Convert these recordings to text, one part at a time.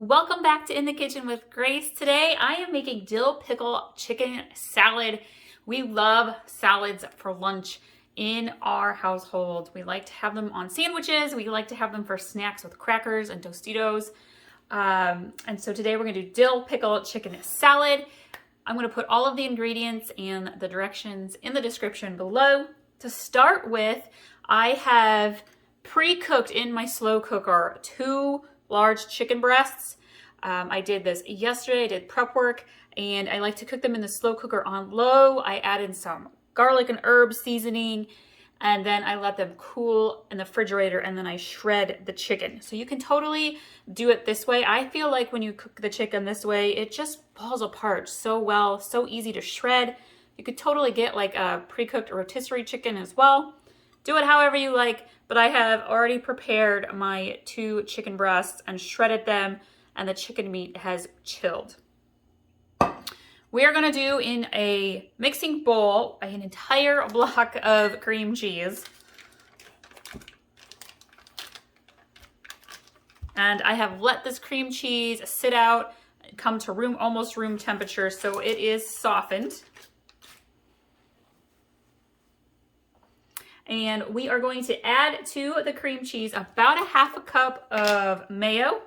Welcome back to In the Kitchen with Grace. Today I am making dill pickle chicken salad. We love salads for lunch in our household. We like to have them on sandwiches. We like to have them for snacks with crackers and tostitos. And so today we're gonna do dill pickle chicken salad. I'm gonna put all of the ingredients and the directions in the description below. To start with, I have pre-cooked in my slow cooker 2 large chicken breasts. I did this yesterday. I did prep work, and I like to cook them in the slow cooker on low. I added some garlic and herb seasoning, and then I let them cool in the refrigerator, and then I shred the chicken. So you can totally do it this way. I feel like when you cook the chicken this way, it just falls apart so well, so easy to shred. You could totally get like a pre-cooked rotisserie chicken as well. Do it however you like, but I have already prepared my 2 chicken breasts and shredded them, and the chicken meat has chilled. We are gonna do in a mixing bowl an entire block of cream cheese. And I have let this cream cheese sit out, come to almost room temperature, so it is softened. And we are going to add to the cream cheese about 1/2 cup of mayo.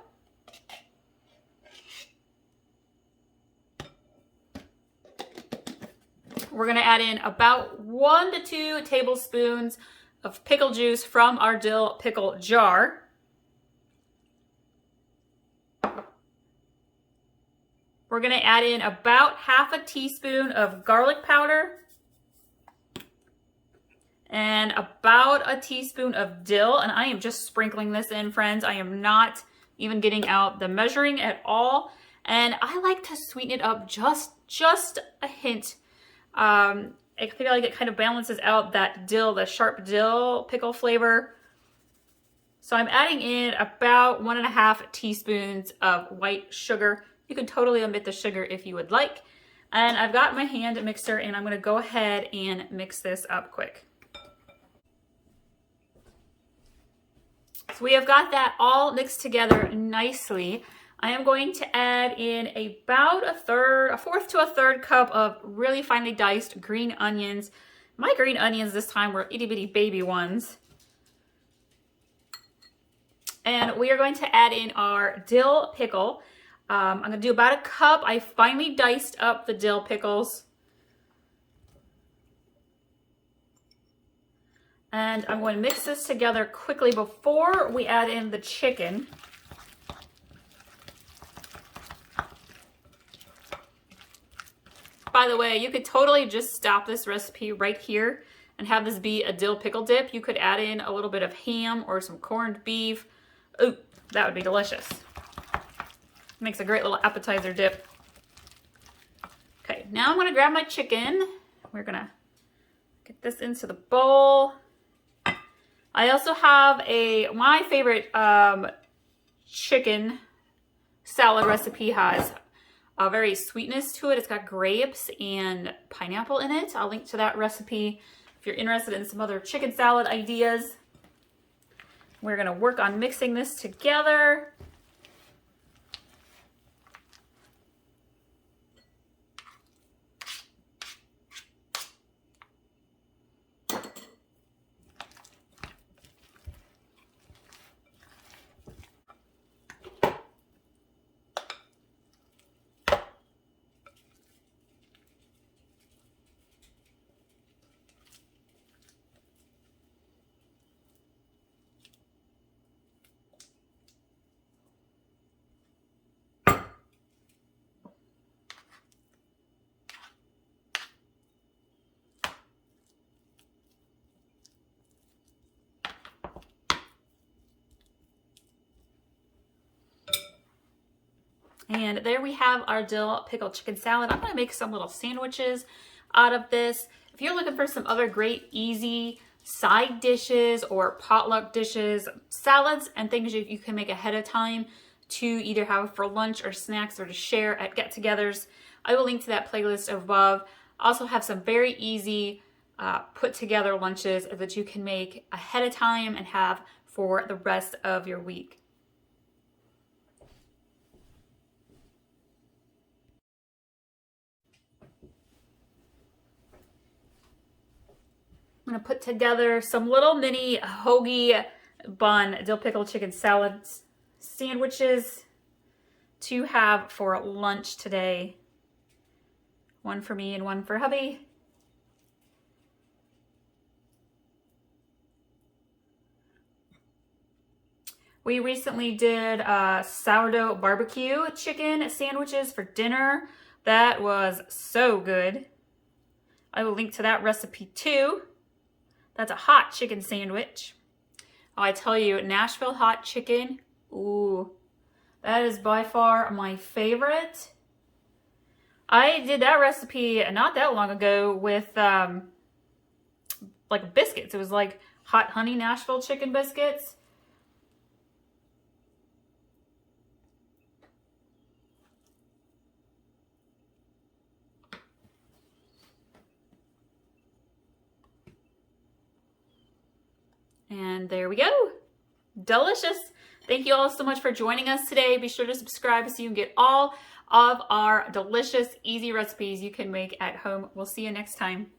We're gonna add in about 1 to 2 tablespoons of pickle juice from our dill pickle jar. We're gonna add in about 1/2 teaspoon of garlic powder and about 1 teaspoon of dill. And I am just sprinkling this in, friends. I am not even getting out the measuring at all. And I like to sweeten it up just a hint. I feel like it kind of balances out that dill, the sharp dill pickle flavor. So I'm adding in about 1.5 teaspoons of white sugar. You can totally omit the sugar if you would like. And I've got my hand mixer, and I'm gonna go ahead and mix this up quick. So we have got that all mixed together nicely. I am going to add in about a 4th to a 1/3 cup of really finely diced green onions. My green onions this time were itty bitty baby ones. And we are going to add in our dill pickle. I'm gonna do about 1 cup. I finely diced up the dill pickles. And I'm going to mix this together quickly before we add in the chicken. By the way, you could totally just stop this recipe right here and have this be a dill pickle dip. You could add in a little bit of ham or some corned beef. Ooh, that would be delicious. Makes a great little appetizer dip. Okay, now I'm gonna grab my chicken. We're gonna get this into the bowl. I also have my favorite chicken salad recipe has a very sweetness to it. It's got grapes and pineapple in it. I'll link to that recipe if you're interested in some other chicken salad ideas. We're gonna work on mixing this together. And there we have our dill pickle chicken salad. I'm gonna make some little sandwiches out of this. If you're looking for some other great, easy side dishes or potluck dishes, salads and things you can make ahead of time to either have for lunch or snacks or to share at get-togethers, I will link to that playlist above. I also have some very easy put together lunches that you can make ahead of time and have for the rest of your week. I'm gonna put together some little mini hoagie bun dill pickle chicken salad sandwiches to have for lunch today. One for me and one for hubby. We recently did sourdough barbecue chicken sandwiches for dinner. That was so good. I will link to that recipe too. That's a hot chicken sandwich. Oh, I tell you, Nashville hot chicken, ooh, that is by far my favorite. I did that recipe not that long ago with like biscuits. It was like hot honey Nashville chicken biscuits. And there we go. Delicious. Thank you all so much for joining us today. Be sure to subscribe so you can get all of our delicious, easy recipes you can make at home. We'll see you next time.